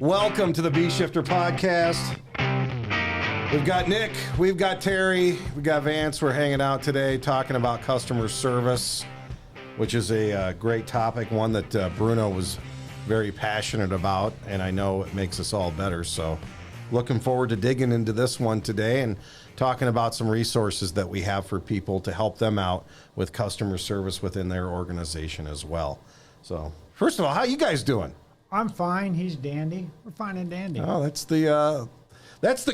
Welcome to the B Shifter podcast. We've got Nick, we've got Terry, we've got Vance. We're hanging out today talking about customer service, which is a great topic, one that Bruno was very passionate about, and I know it makes us all better. So looking forward to digging into this one today and talking about some resources that we have for people to help them out with customer service within their organization as well. So first of all, how you guys doing? I'm fine. He's dandy. We're fine and dandy. Oh, that's the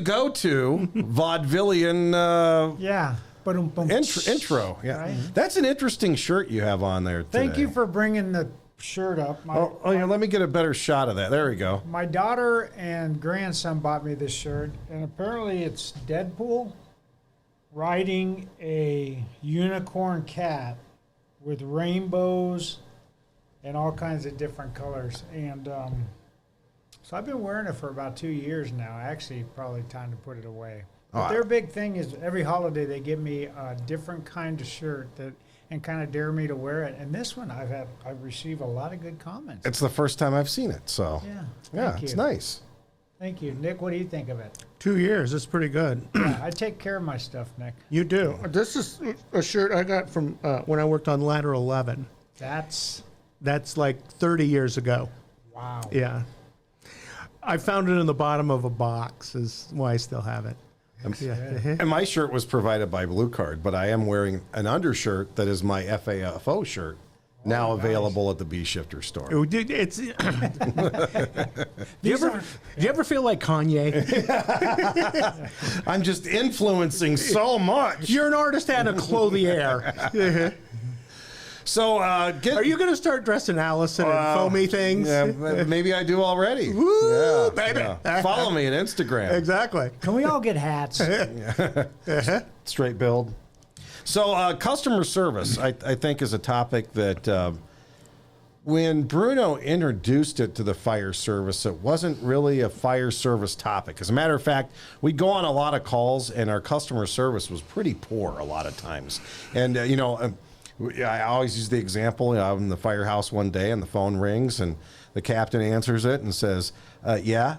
go-to vaudevillian yeah. Intro. Yeah, Right? That's an interesting shirt you have on there today. Thank you for bringing the shirt up. Yeah, let me get a better shot of that. There we go. My daughter and grandson bought me this shirt, and apparently it's Deadpool riding a unicorn cat with rainbows and all kinds of different colors. And so I've been wearing it for about 2 years now. Actually, probably time to put it away. But their big thing is every holiday they give me a different kind of shirt and kind of dare me to wear it. And this one I've received a lot of good comments. It's the first time I've seen it, so yeah, it's nice. Thank you. Nick, what do you think of it? 2 years. That's pretty good. Yeah, I take care of my stuff, Nick. You do. This is a shirt I got from when I worked on Ladder 11. That's like 30 years ago. Wow. Yeah. I found it in the bottom of a box is why I still have it. And my shirt was provided by Blue Card, but I am wearing an undershirt that is my FAFO shirt, now available at the B Shifter store. It's. Do you ever feel like Kanye? I'm just influencing so much. You're an artist and a clothier. So, are you going to start dressing Allison in foamy things? Yeah, maybe I do already. Woo, baby. Yeah. Follow me on Instagram. Exactly. Can we all get hats? Straight build. So, customer service, I think, is a topic that when Bruno introduced it to the fire service, it wasn't really a fire service topic. As a matter of fact, we'd go on a lot of calls, and our customer service was pretty poor a lot of times. And, I always use the example. I'm in the firehouse one day and the phone rings and the captain answers it and says, yeah.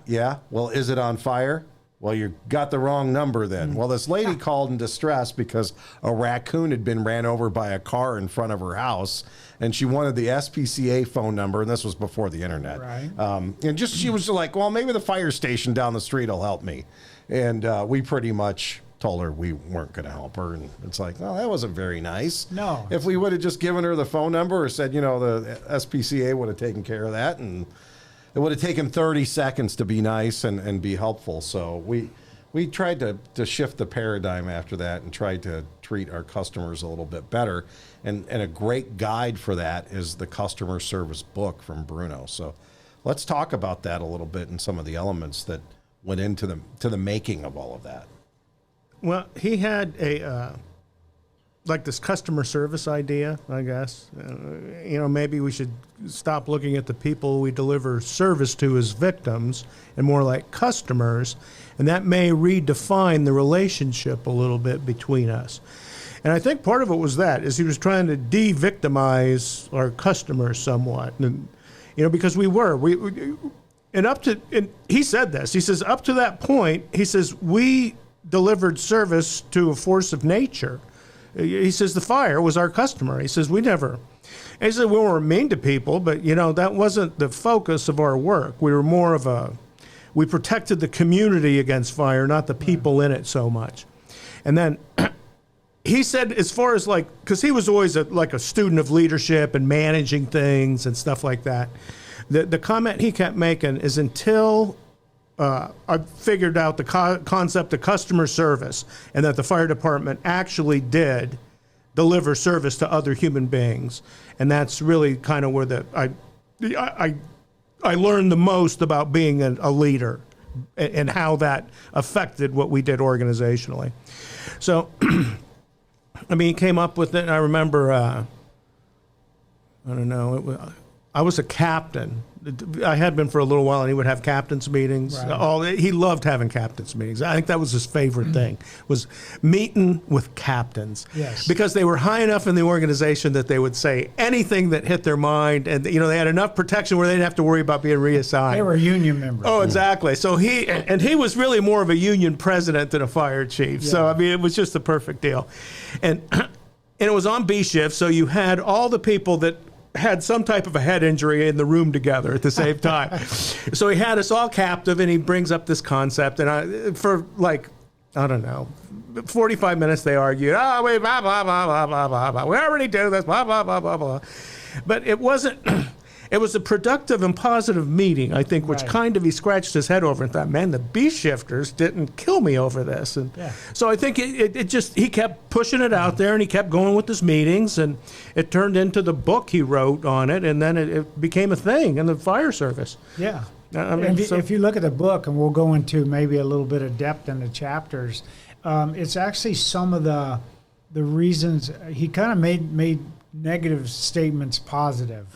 Well, is it on fire? Well, you got the wrong number then. Well, this lady called in distress because a raccoon had been ran over by a car in front of her house, and she wanted the SPCA phone number, and this was before the internet. Right. And she was like, well, maybe the fire station down the street will help me. And we pretty much told her we weren't going to help her, and it's like, well, that wasn't very nice. No. If we would have just given her the phone number or said, the SPCA would have taken care of that, and it would have taken 30 seconds to be nice and be helpful. So we tried to shift the paradigm after that and tried to treat our customers a little bit better. And a great guide for that is the customer service book from Bruno. So let's talk about that a little bit and some of the elements that went into the making of all of that. Well, he had this customer service idea, I guess. Maybe we should stop looking at the people we deliver service to as victims and more like customers, and that may redefine the relationship a little bit between us. And I think part of it was he was trying to de-victimize our customers somewhat, and because he said this. He says up to that point, he says we delivered service to a force of nature. He says the fire was our customer. He says we never. And he said we weren't mean to people, but that wasn't the focus of our work. We were more of we protected the community against fire, not the people in it so much. And then he said, as far as because he was always a student of leadership and managing things and stuff like that. The comment he kept making is until I figured out the concept of customer service and that the fire department actually did deliver service to other human beings. And that's really kind of where I learned the most about being a leader and how that affected what we did organizationally. So, he came up with it. And I remember, I was a captain. I had been for a little while, and he would have captain's meetings. Right. He loved having captain's meetings. I think that was his favorite thing, was meeting with captains. Yes. Because they were high enough in the organization that they would say anything that hit their mind, and they had enough protection where they didn't have to worry about being reassigned. They were union members. Oh, exactly. So he was really more of a union president than a fire chief. Yeah. So I mean, it was just the perfect deal, and it was on B shift. So you had all the people that had some type of a head injury in the room together at the same time. So he had us all captive, and he brings up this concept, and for like, I don't know, 45 minutes they argued. Oh, we blah blah blah blah blah blah blah. We already do this blah blah blah blah blah. But it wasn't. It was a productive and positive meeting, I think, which Right. kind of he scratched his head over and thought, man, the B shifters didn't kill me over this. And Yeah. so I think it just, he kept pushing it out there, and he kept going with his meetings, and it turned into the book he wrote on it, and then it became a thing in the fire service. Yeah. I mean, If you look at the book, and we'll go into maybe a little bit of depth in the chapters, it's actually some of the reasons he kind of made negative statements positive.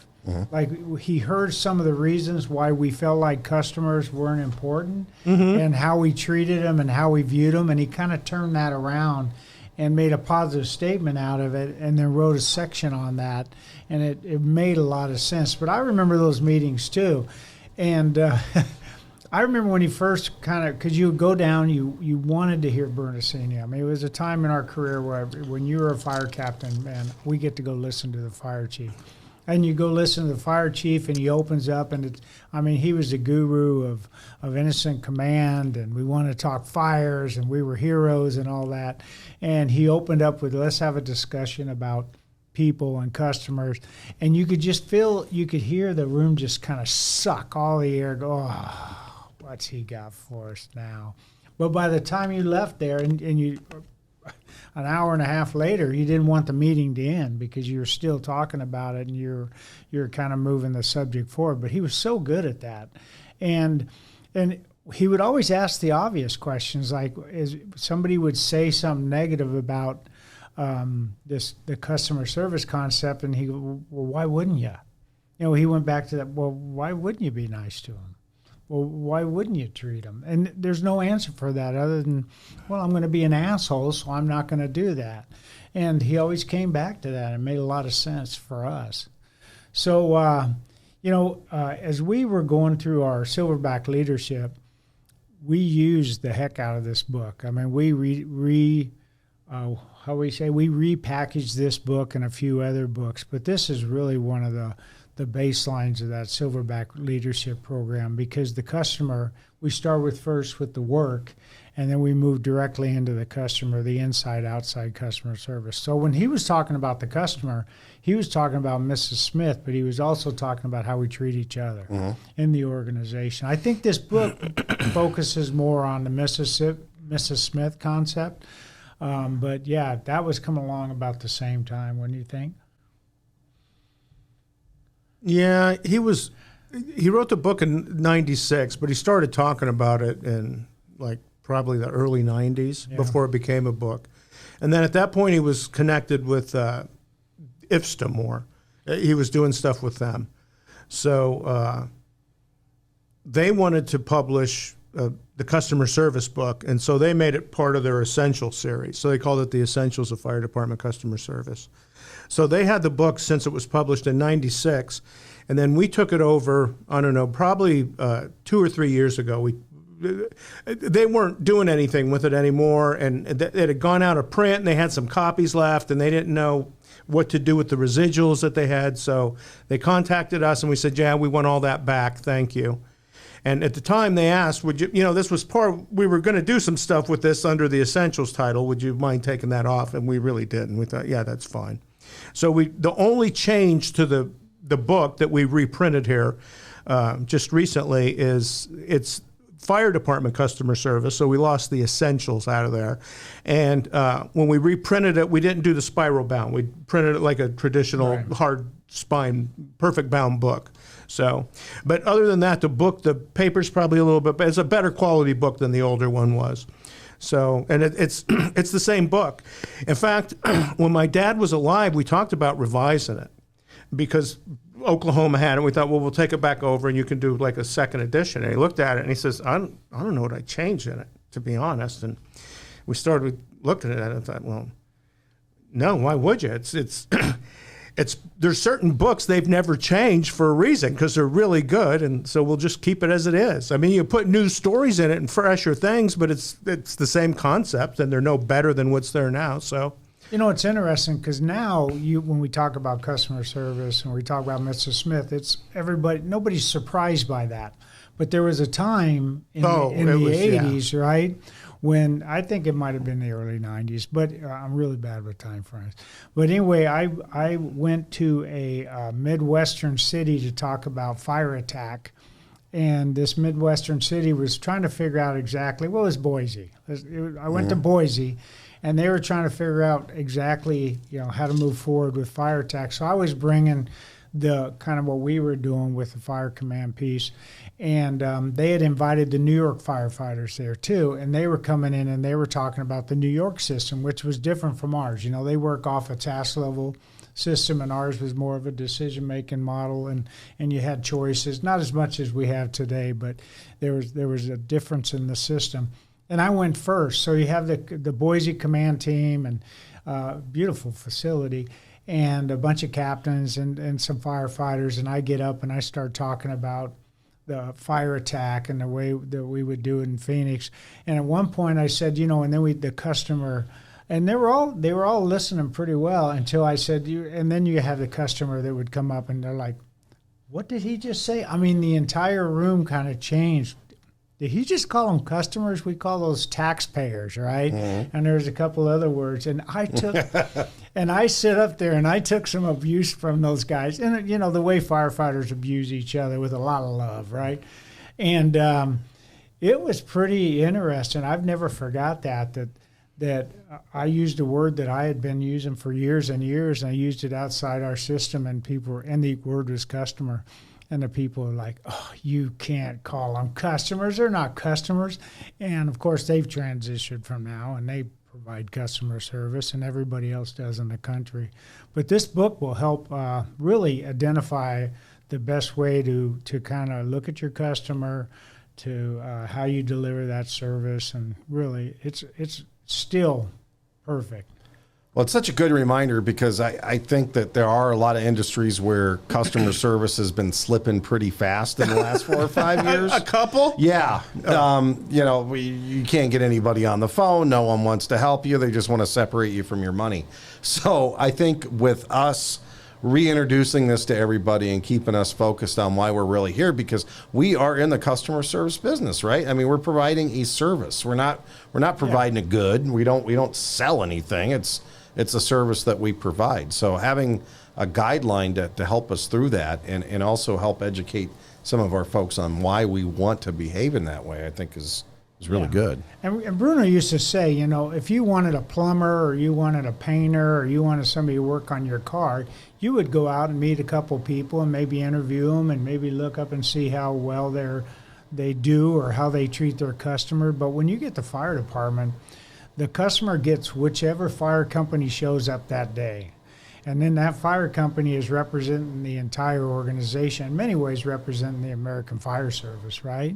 Like he heard some of the reasons why we felt like customers weren't important, and how we treated them and how we viewed them, and he kind of turned that around and made a positive statement out of it, and then wrote a section on that, and it made a lot of sense. But I remember those meetings too, and I remember when he first because you would go down, you wanted to hear Brunacini. I mean, it was a time in our career where when you were a fire captain, man, we get to go listen to the fire chief. And you go listen to the fire chief, and he opens up, and he was the guru of innocent command, and we want to talk fires, and we were heroes and all that. And he opened up with, let's have a discussion about people and customers. And you could just you could hear the room just kind of suck all the air, go, oh, what's he got for us now? But by the time you left there, and you... an hour and a half later, you didn't want the meeting to end because you were still talking about it, and you're kind of moving the subject forward. But he was so good at that, and he would always ask the obvious questions, like somebody would say something negative about the customer service concept, and he go, well, why wouldn't you? He went back to that. Well, why wouldn't you be nice to him? Well, why wouldn't you treat them? And there's no answer for that other than, well, I'm going to be an asshole, so I'm not going to do that. And he always came back to that, and made a lot of sense for us. So, as we were going through our Silverback leadership, we used the heck out of this book. I mean, we repackaged this book and a few other books, but this is really one of the baselines of that Silverback leadership program, because the customer, we start first with the work, and then we move directly into the customer, the inside-outside customer service. So when he was talking about the customer, he was talking about Mrs. Smith, but he was also talking about how we treat each other in the organization. I think this book focuses more on the Mrs. Smith concept, but yeah, that was coming along about the same time, wouldn't you think? Yeah, he wrote the book in 96, but he started talking about it in like probably the early 90s before it became a book. And then at that point he was connected with IFSTA more. He was doing stuff with them. So they wanted to publish the customer service book, and so they made it part of their Essentials series. So they called it the Essentials of Fire Department Customer Service. So they had the book since it was published in 96, and then we took it over, I don't know, probably 2 or 3 years ago. They weren't doing anything with it anymore, and it had gone out of print, and they had some copies left, and they didn't know what to do with the residuals that they had. So they contacted us, and we said, yeah, we want all that back, thank you. And at the time they asked, would you, this was we were going to do some stuff with this under the Essentials title. Would you mind taking that off? And we really didn't. We thought, yeah, that's fine. So the only change to the book that we reprinted here just recently is it's fire department customer service. So we lost the Essentials out of there. And when we reprinted it, we didn't do the spiral bound. We printed it like a traditional hard spine, perfect bound book. So, but other than that, the paper's probably a little bit, but it's a better quality book than the older one was. So, and it's the same book. In fact, when my dad was alive, we talked about revising it, because Oklahoma had it. We thought, well, we'll take it back over and you can do like a second edition. And he looked at it and he says, I don't know what I changed in it, to be honest. And we started looking at it and thought, well, no, why would you? It's there's certain books they've never changed for a reason because they're really good, and so we'll just keep it as it is. I mean, you put new stories in it and fresher things, but it's the same concept, and they're no better than what's there now. So, it's interesting because now when we talk about customer service and we talk about Mr. Smith, it's everybody. Nobody's surprised by that, but there was a time in the 80s, right? When I think it might have been the early 90s, but I'm really bad with time frames. But anyway, I went to a Midwestern city to talk about fire attack. And this Midwestern city was trying to figure out exactly, well, it was Boise. I went to Boise, and they were trying to figure out exactly, how to move forward with fire attack. So I was bringing the kind of what we were doing with the fire command piece. And they had invited the New York firefighters there too, and they were coming in and they were talking about the New York system, which was different from ours. They work off a task level system, and ours was more of a decision-making model, and you had choices, not as much as we have today, but there was a difference in the system. And I went first, so you have the Boise command team and beautiful facility, and a bunch of captains and some firefighters, and I get up and I start talking about the fire attack and the way that we would do it in Phoenix. And at one point I said, and then the customer, and they were all listening pretty well until I said, and then you have the customer that would come up and they're like, what did he just say? I mean, the entire room kind of changed. Did he just call them customers? We call those taxpayers, right? Mm-hmm. And there's a couple other words. And I took, and I sit up there and I took some abuse from those guys. And, the way firefighters abuse each other with a lot of love, right? And it was pretty interesting. I've never forgot that I used a word that I had been using for years and years, and I used it outside our system, and and the word was customer. And the people are like, oh, you can't call them customers. They're not customers. And, of course, they've transitioned from now, and they provide customer service, and everybody else does in the country. But this book will help really identify the best way to kind of look at your customer, to how you deliver that service. And really, it's still perfect. Well, it's such a good reminder because I think that there are a lot of industries where customer service has been slipping pretty fast in the last 4 or 5 years. A couple? Yeah. You can't get anybody on the phone. No one wants to help you. They just want to separate you from your money. So I think with us reintroducing this to everybody and keeping us focused on why we're really here, because we are in the customer service business, right? I mean, we're providing a service. We're not providing a good. We don't sell anything. It's a service that we provide. So having a guideline to help us through that and also help educate some of our folks on why we want to behave in that way, I think is really good. And Bruno used to say, if you wanted a plumber or you wanted a painter or you wanted somebody to work on your car, you would go out and meet a couple people and maybe interview them and maybe look up and see how well they do or how they treat their customer. But when you get the fire department, the customer gets whichever fire company shows up that day. And then that fire company is representing the entire organization, in many ways representing the American Fire Service, right?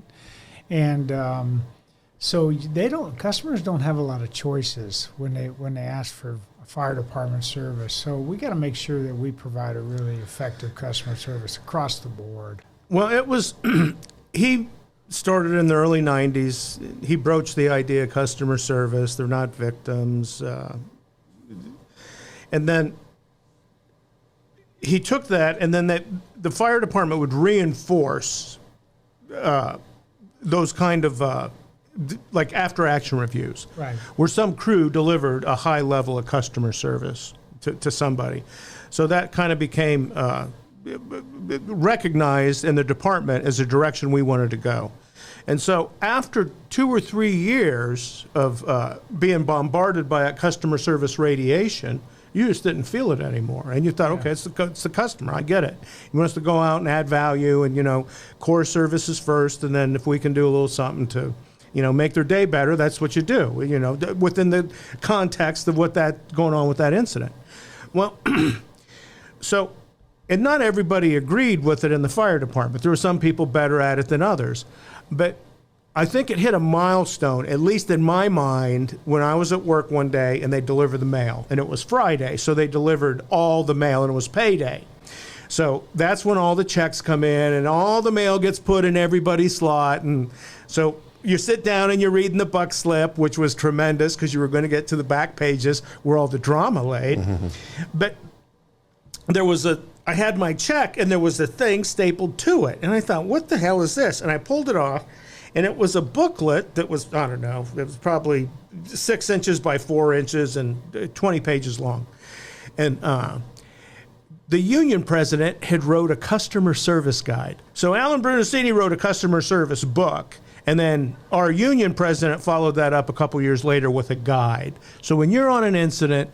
And so customers don't have a lot of choices when they ask for fire department service. So we got to make sure that we provide a really effective customer service across the board. Well, it was, he started in the early 90s. He broached the idea of customer service. They're not victims. And then he took that, and then the fire department would reinforce those kind of like after action reviews, right, where some crew delivered a high level of customer service to somebody. So that kind of became recognized in the department as a direction we wanted to go. And so after 2 or 3 years of being bombarded by a customer service radiation, you just didn't feel it anymore. And you thought, okay, it's the customer. I get it. He wants to go out and add value and, core services first. And then if we can do a little something to, make their day better, that's what you do, within the context of what going on with that incident. Well, so And not everybody agreed with it in the fire department. There were some people better at it than others. But I think it hit a milestone, at least in my mind, when I was at work one day and they delivered the mail. And it was Friday, so they delivered all the mail, and it was payday. So that's when all the checks come in and all the mail gets put in everybody's slot. And so you sit down and you're reading the Buckslip, which was tremendous because you were going to get to the back pages where all the drama laid. Mm-hmm. But I had my check and there was a thing stapled to it. And I thought, what the hell is this? And I pulled it off, and it was a booklet that was, I don't know, it was probably 6 inches by 4 inches and 20 pages long. And the union president had wrote a customer service guide. So Alan Brunacini wrote a customer service book, and then our union president followed that up a couple years later with a guide. So when you're on an incident,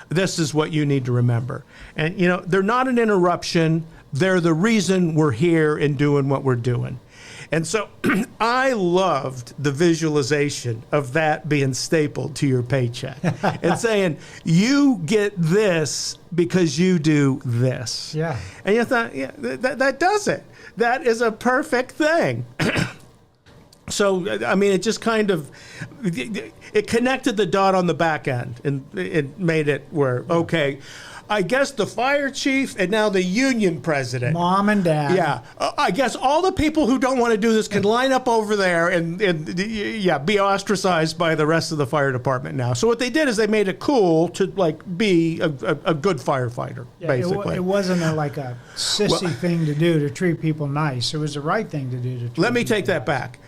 this is what you need to remember. And, you know, they're not an interruption. They're the reason we're here and doing what we're doing. And so I loved the visualization of that being stapled to your paycheck and saying, you get this because you do this. Yeah. And you thought, yeah, that does it. That is a perfect thing. So, I mean, it just kind of, it connected the dot on the back end, and it made it where, okay, I guess the fire chief and now the union president. Mom and dad. Yeah. I guess all the people who don't want to do this can line up over there and be ostracized by the rest of the fire department now. So what they did is they made it cool to, like, be a good firefighter, basically. It wasn't like a sissy thing to do to treat people nice. It was the right thing to do to treat Let me take that back.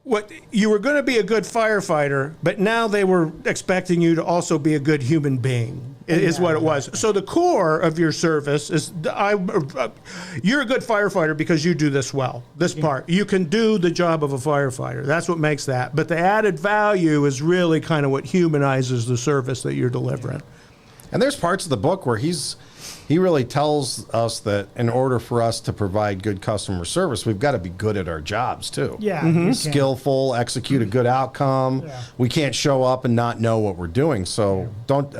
What you were going to be a good firefighter, but now they were expecting you to also be a good human being, is what it was. So the core of your service is you're a good firefighter because you do this well, this part. You can do the job of a firefighter. That's what makes that. But the added value is really kind of what humanizes the service that you're delivering. And there's parts of the book where he really tells us that in order for us to provide good customer service, we've got to be good at our jobs too. Yeah. Mm-hmm. Skillful, execute a good outcome. Yeah. We can't show up and not know what we're doing. So don't.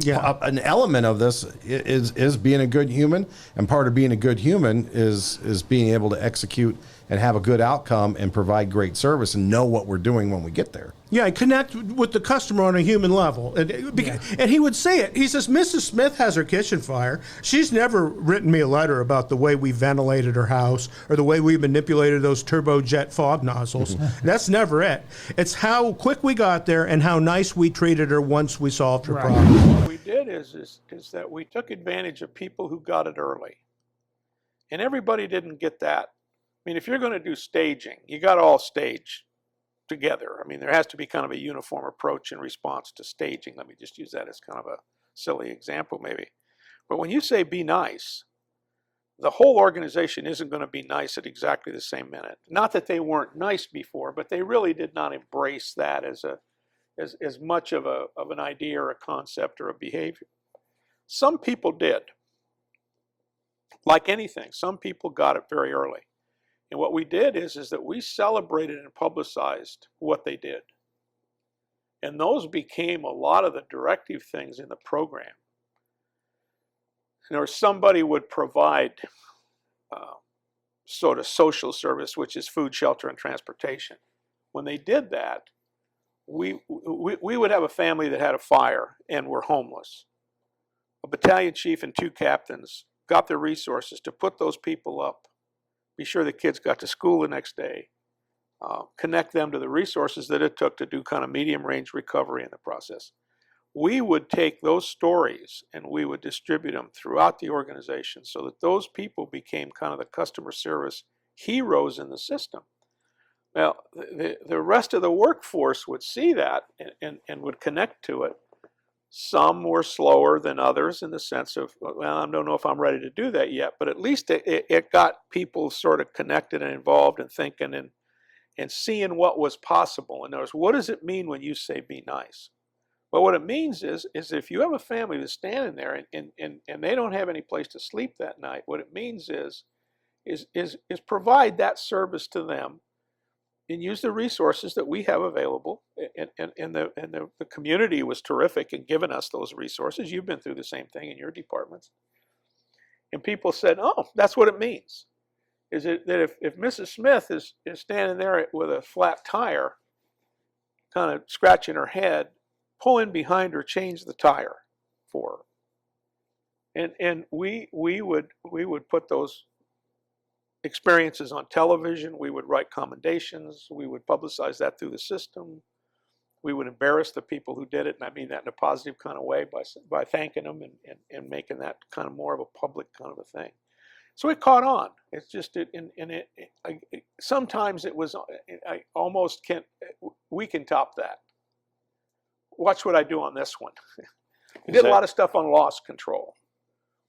An element of this is being a good human, and part of being a good human is being able to execute and have a good outcome and provide great service and know what we're doing when we get there. Yeah, connect with the customer on a human level. And he would say it. He says, Mrs. Smith has her kitchen fire. She's never written me a letter about the way we ventilated her house or the way we manipulated those turbojet fog nozzles. That's never it. It's how quick we got there and how nice we treated her once we solved her problem. What we did is that we took advantage of people who got it early. And everybody didn't get that. I mean, if you're going to do staging, you got to all stage together. I mean, there has to be kind of a uniform approach in response to staging. Let me just use that as kind of a silly example maybe. But when you say be nice, the whole organization isn't going to be nice at exactly the same minute. Not that they weren't nice before, but they really did not embrace that as much of an idea or a concept or a behavior. Some people did. Like anything, some people got it very early. And what we did is that we celebrated and publicized what they did. And those became a lot of the directive things in the program. Or somebody would provide sort of social service, which is food, shelter, and transportation. When they did that, we would have a family that had a fire and were homeless. A battalion chief and 2 captains got the resources to put those people up, be sure the kids got to school the next day, connect them to the resources that it took to do kind of medium-range recovery in the process. We would take those stories and we would distribute them throughout the organization so that those people became kind of the customer service heroes in the system. Now, the rest of the workforce would see that and would connect to it. Some were slower than others in the sense of, well, I don't know if I'm ready to do that yet, but at least it got people sort of connected and involved and thinking and seeing what was possible. In other words, what does it mean when you say be nice? Well, what it means is if you have a family that's standing there and they don't have any place to sleep that night, what it means is provide that service to them and use the resources that we have available. And the community was terrific in giving us those resources. You've been through the same thing in your departments. And people said, oh, that's what it means. Is it that if Mrs. Smith is standing there with a flat tire, kind of scratching her head, pull in behind her, change the tire for her. And we would put those experiences on television. We would write commendations. We would publicize that through the system. We would embarrass the people who did it, and I mean that in a positive kind of way by thanking them and making that kind of more of a public kind of a thing. So it caught on. It's just sometimes it was I almost can't. We can top that. Watch what I do on this one. We did a lot of stuff on loss control.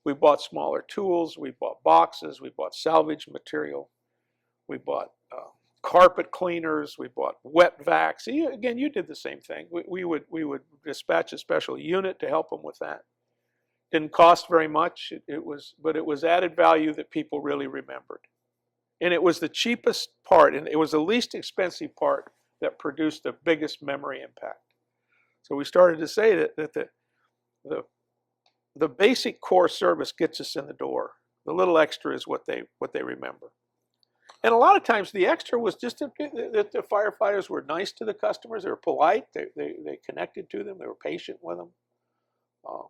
We bought smaller tools. We bought boxes. We bought salvage material. We bought carpet cleaners. We bought wet vacs. So again, you did the same thing. We would dispatch a special unit to help them with that. Didn't cost very much. But it was added value that people really remembered, and it was the cheapest part, and it was the least expensive part that produced the biggest memory impact. So we started to say that the basic core service gets us in the door. The little extra is what they remember. And a lot of times the extra was just that the firefighters were nice to the customers. They were polite. They connected to them. They were patient with them.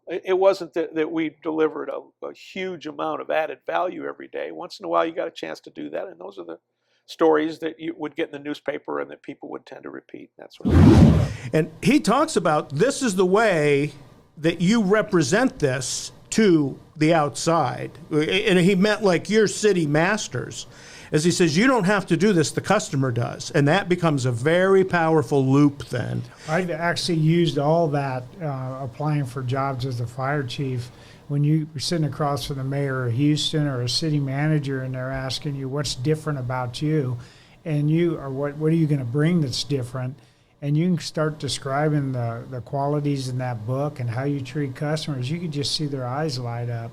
It wasn't that we delivered a huge amount of added value every day. Once in a while you got a chance to do that, and those are the stories that you would get in the newspaper and that people would tend to repeat. That sort of thing. And he talks about this is the way that you represent this to the outside. And he meant like your city masters. As he says, you don't have to do this, the customer does. And that becomes a very powerful loop then. I've actually used all that applying for jobs as a fire chief. When you're sitting across from the mayor of Houston or a city manager and they're asking you what's different about you, and what are you going to bring that's different, and you can start describing the qualities in that book and how you treat customers, you can just see their eyes light up.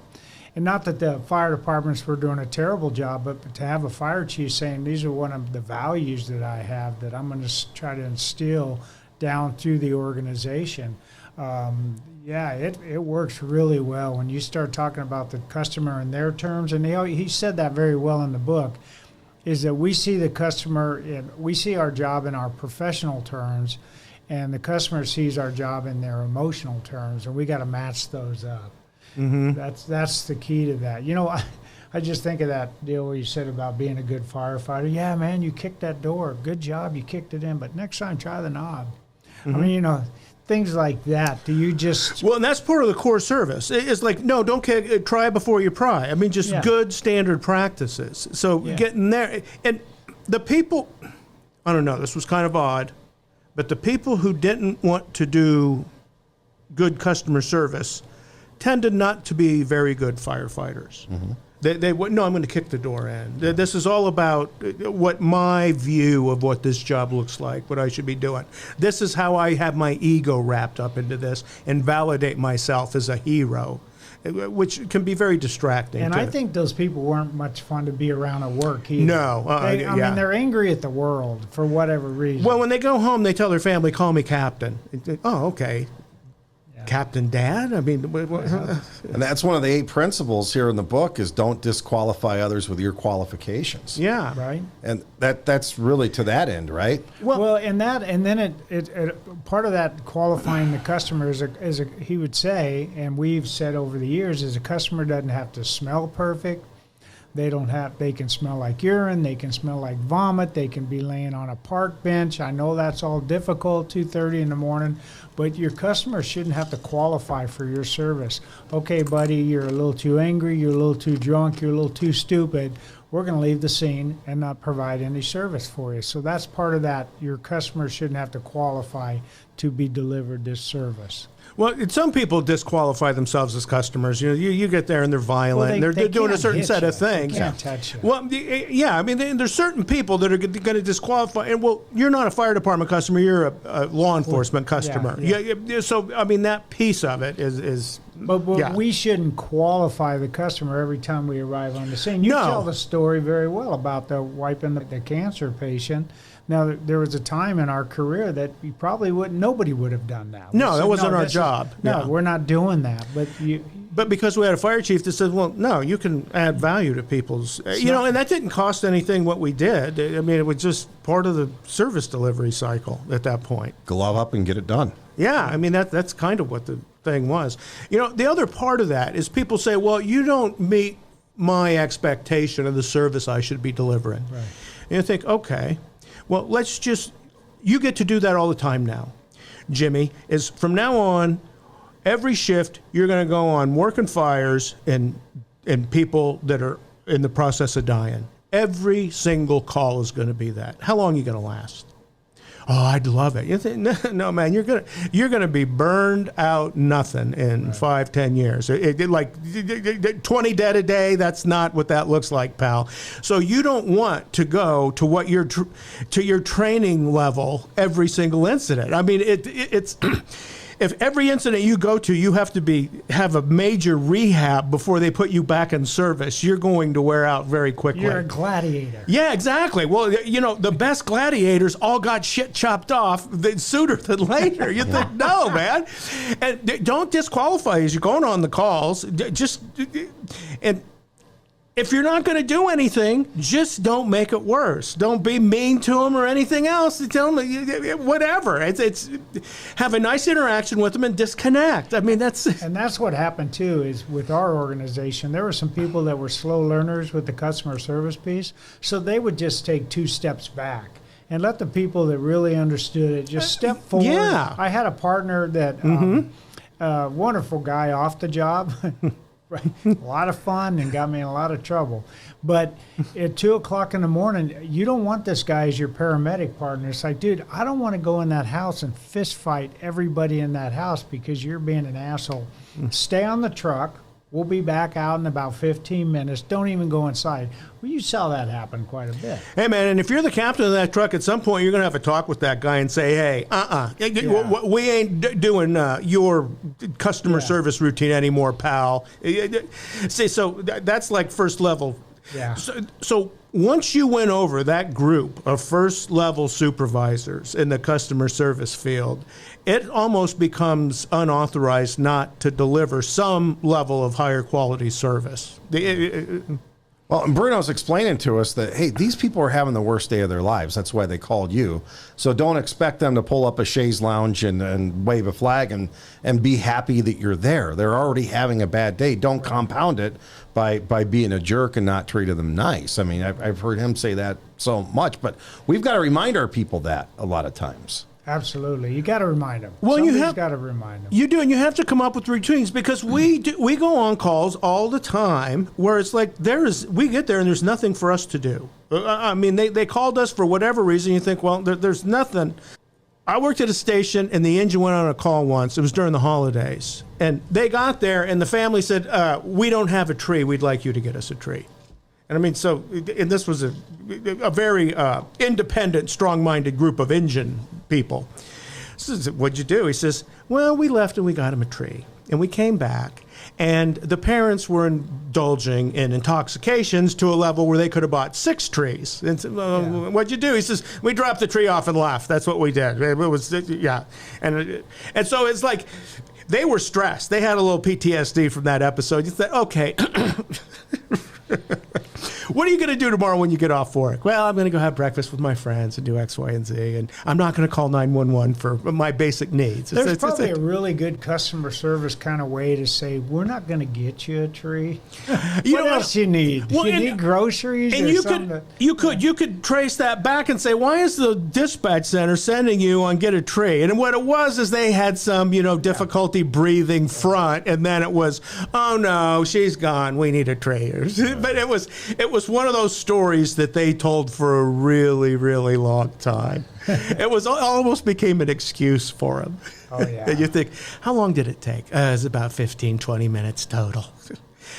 And not that the fire departments were doing a terrible job, but to have a fire chief saying these are one of the values that I have that I'm going to try to instill down through the organization. It works really well when you start talking about the customer in their terms. And he said that very well in the book, is that we see the customer, we see our job in our professional terms, and the customer sees our job in their emotional terms, and we got to match those up. Mm-hmm. That's the key to that. I just think of that deal where you said about being a good firefighter. Yeah, man, you kicked that door. Good job, you kicked it in. But next time, try the knob. Mm-hmm. I mean, things like that. Do you just... Well, and that's part of the core service. It's like, no, don't try before you pry. I mean, just good standard practices. So getting there. And the people, I don't know, this was kind of odd, but the people who didn't want to do good customer service tended not to be very good firefighters. Mm-hmm. They would, no, I'm going to kick the door in. This is all about what my view of what this job looks like, what I should be doing. This is how I have my ego wrapped up into this and validate myself as a hero, which can be very distracting. And I think those people weren't much fun to be around at work either. No. I mean, they're angry at the world for whatever reason. Well, when they go home, they tell their family, call me Captain. Oh, okay. Captain Dad? I mean, and that's one of the 8 principles here in the book is don't disqualify others with your qualifications. Yeah. Right. And that's really to that end, right? Well, and then it part of that qualifying the customer is he would say, and we've said over the years, is a customer doesn't have to smell perfect. They can smell like urine, they can smell like vomit, they can be laying on a park bench. I know that's all difficult, 2:30 in the morning, but your customer shouldn't have to qualify for your service. Okay, buddy, you're a little too angry, you're a little too drunk, you're a little too stupid. We're going to leave the scene and not provide any service for you. So that's part of that. Your customer shouldn't have to qualify to be delivered this service. Well, some people disqualify themselves as customers. You get there and they're violent. Well, they're doing a certain set of things. They can't touch you. Well, yeah, I mean, there's certain people that are going to disqualify. And well, you're not a fire department customer. You're a law enforcement customer. Yeah. So, I mean, that piece of it is. But we shouldn't qualify the customer every time we arrive on the scene. You tell the story very well about the wiping the cancer patient. Now, there was a time in our career that nobody would have done that. No, that wasn't our job. We're not doing that. But But because we had a fire chief that said, well, no, you can add value to people's, and that didn't cost anything what we did. I mean, it was just part of the service delivery cycle at that point. Glove up and get it done. Yeah, I mean, that's kind of what the thing was. The other part of that is people say, well, you don't meet my expectation of the service I should be delivering. Right. And you think, okay, well, you get to do that all the time now. Jimmy, is from now on, every shift you're going to go on working fires and people that are in the process of dying. Every single call is going to be that. How long are you going to last? Oh, I'd love it. You think, no, man, you're gonna be burned out nothing in 5-10 years. Like 20 dead a day. That's not what that looks like, pal. So you don't want to go to what to your training level every single incident. I mean, it's. If every incident you go to, you have to have a major rehab before they put you back in service, you're going to wear out very quickly. You're a gladiator. Yeah, exactly. Well, the best gladiators all got shit chopped off sooner than later. You think, no, man. And don't disqualify as you're going on the calls. And if you're not going to do anything, just don't make it worse. Don't be mean to them or anything else. Tell them whatever. It's have a nice interaction with them and disconnect. I mean, that's what happened too. Is with our organization, there were some people that were slow learners with the customer service piece, so they would just take 2 steps back and let the people that really understood it just step forward. Yeah. I had a partner that wonderful guy off the job. Right. A lot of fun and got me in a lot of trouble. But at 2 o'clock in the morning, you don't want this guy as your paramedic partner. It's like, dude, I don't want to go in that house and fist fight everybody in that house because you're being an asshole. Stay on the truck. We'll be back out in about 15 minutes. Don't even go inside. Well, you saw that happen quite a bit. Hey, man, and if you're the captain of that truck, at some point you're going to have a talk with that guy and say, hey, we ain't doing your customer service routine anymore, pal. See, so that's like first level. Yeah. So once you went over that group of first level supervisors in the customer service field, it almost becomes unauthorized not to deliver some level of higher quality service. Well, and Bruno's explaining to us that, hey, these people are having the worst day of their lives. That's why they called you. So don't expect them to pull up a chaise lounge and wave a flag and be happy that you're there. They're already having a bad day. Don't compound it by being a jerk and not treating them nice. I mean, I've heard him say that so much, but we've got to remind our people that a lot of times. Absolutely. You got to remind them. Well, Somebody's got to remind them. You do, and you have to come up with routines because we go on calls all the time where it's like we get there and there's nothing for us to do. I mean, they called us for whatever reason. You think, well, there's nothing. I worked at a station and the engine went on a call once. It was during the holidays. And they got there and the family said, we don't have a tree. We'd like you to get us a tree. And I mean, and this was a very independent, strong-minded group of engine people. So what'd you do? He says, well, we left and we got him a tree. And we came back, and the parents were indulging in intoxications to a level where they could have bought 6 trees. And what'd you do? He says, we dropped the tree off and left. That's what we did. It was, yeah. And so it's like they were stressed. They had a little PTSD from that episode. You said, okay. What are you going to do tomorrow when you get off work? Well, I'm going to go have breakfast with my friends and do X, Y, and Z, and I'm not going to call 911 for my basic needs. There's probably a really good customer service kind of way to say, we're not going to get you a tree. What else you need? Well, you need groceries and or something? You could trace that back and say, why is the dispatch center sending you on get a tree? And what it was is they had some, difficulty breathing front, and then it was, oh no, she's gone. We need a tree. But it was one of those stories that they told for a really, really long time. It almost became an excuse for them. Oh, yeah. And you think, how long did it take? It was about 15, 20 minutes total.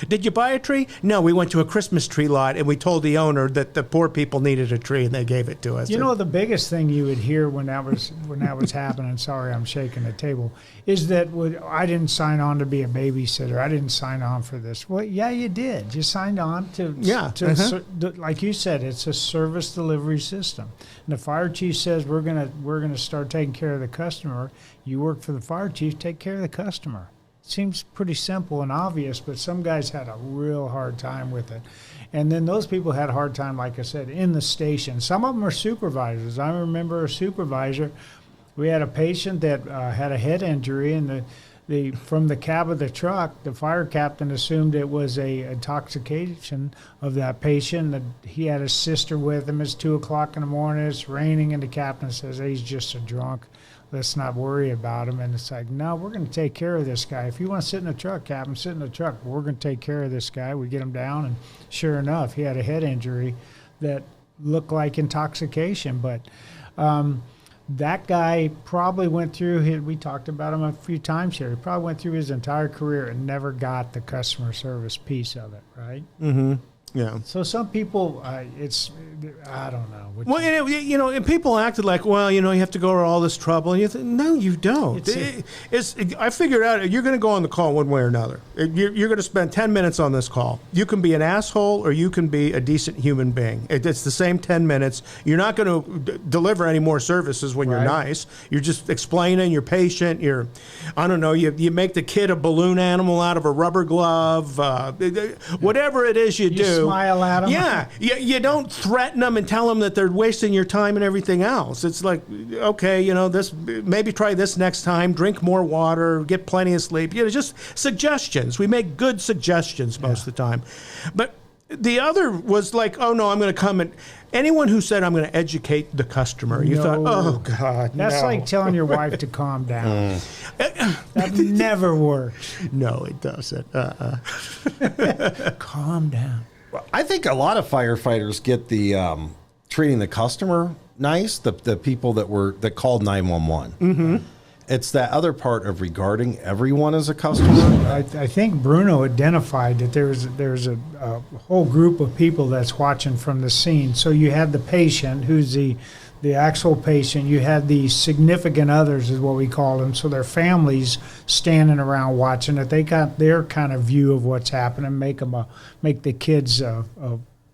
Did you buy a tree? No, we went to a Christmas tree lot and we told the owner that the poor people needed a tree and they gave it to us. The biggest thing you would hear when that was happening, sorry, I'm shaking the table, is that I didn't sign on to be a babysitter. I didn't sign on for this. Well, yeah, you did. You signed on to like you said, it's a service delivery system. And the fire chief says we're gonna start taking care of the customer. You work for the fire chief, take care of the customer. seems pretty simple and obvious, but some guys had a real hard time with it. And then those people had a hard time, like I said, in the station. Some of them are supervisors. I remember a supervisor. We had a patient that had a head injury, and from the cab of the truck, the fire captain assumed it was a intoxication of that patient. That he had his sister with him. It's 2:00 in the morning. It's raining, and the captain says, "Hey, he's just a drunk. Let's not worry about him." And it's like, no, we're going to take care of this guy. If you want to sit in the truck, Captain, sit in the truck. We're going to take care of this guy. We get him down, and sure enough, he had a head injury that looked like intoxication. But that guy probably went through we talked about him a few times here. He probably went through his entire career and never got the customer service piece of it, right? Mm-hmm. Yeah. So some people, I don't know. Well, and people acted like, well, you have to go to all this trouble. And you think, no, you don't. I figured out you're going to go on the call one way or another. You're going to spend 10 minutes on this call. You can be an asshole or you can be a decent human being. It's the same 10 minutes. You're not going to deliver any more services when you're nice. You're just explaining, you're patient. I don't know, you make the kid a balloon animal out of a rubber glove. Whatever it is you do. Smile at them. Yeah, you don't threaten them and tell them that they're wasting your time and everything else. It's like, okay, this, maybe try this next time. Drink more water. Get plenty of sleep. Just suggestions. We make good suggestions most of the time. But the other was like, oh no, I'm going to come and anyone who said I'm going to educate the customer, you thought, oh God, that's like telling your wife to calm down. That never works. No, it doesn't. Calm down. Well, I think a lot of firefighters get the treating the customer nice, the people that called 911. Mm-hmm. It's that other part of regarding everyone as a customer. I think Bruno identified that there's a whole group of people that's watching from the scene. So you had the patient, who's the actual patient. You had the significant others, is what we call them. So their families standing around watching it. They got their kind of view of what's happening. Make the kids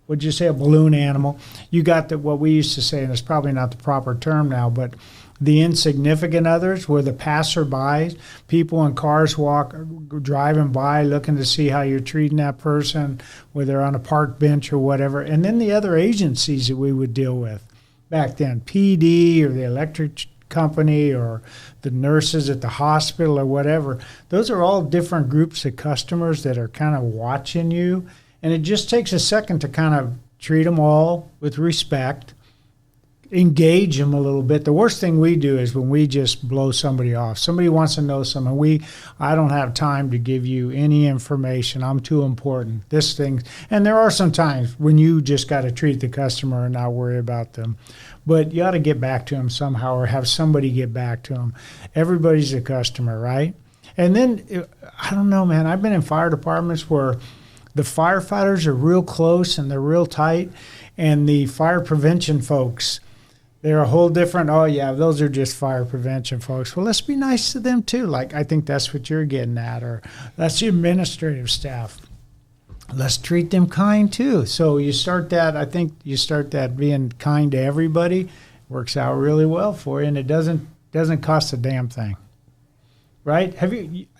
would you say a balloon animal? You got what we used to say, and it's probably not the proper term now, but the insignificant others were the passerbys, people in cars driving by, looking to see how you're treating that person, whether they're on a park bench or whatever. And then the other agencies that we would deal with back then, PD or the electric company or the nurses at the hospital or whatever. Those are all different groups of customers that are kind of watching you. And it just takes a second to kind of treat them all with respect, engage them a little bit. The worst thing we do is when we just blow somebody off. Somebody wants to know something. I don't have time to give you any information. I'm too important. This thing. And there are some times when you just got to treat the customer and not worry about them. But you ought to get back to them somehow or have somebody get back to them. Everybody's a customer, right? And then, I don't know, man. I've been in fire departments where the firefighters are real close and they're real tight, and the fire prevention folks, they're a whole different, oh yeah, those are just fire prevention folks. Well, let's be nice to them too. Like, I think that's what you're getting at, or that's the administrative staff. Let's treat them kind too. So I think you start that being kind to everybody, works out really well for you, and it doesn't cost a damn thing. Right?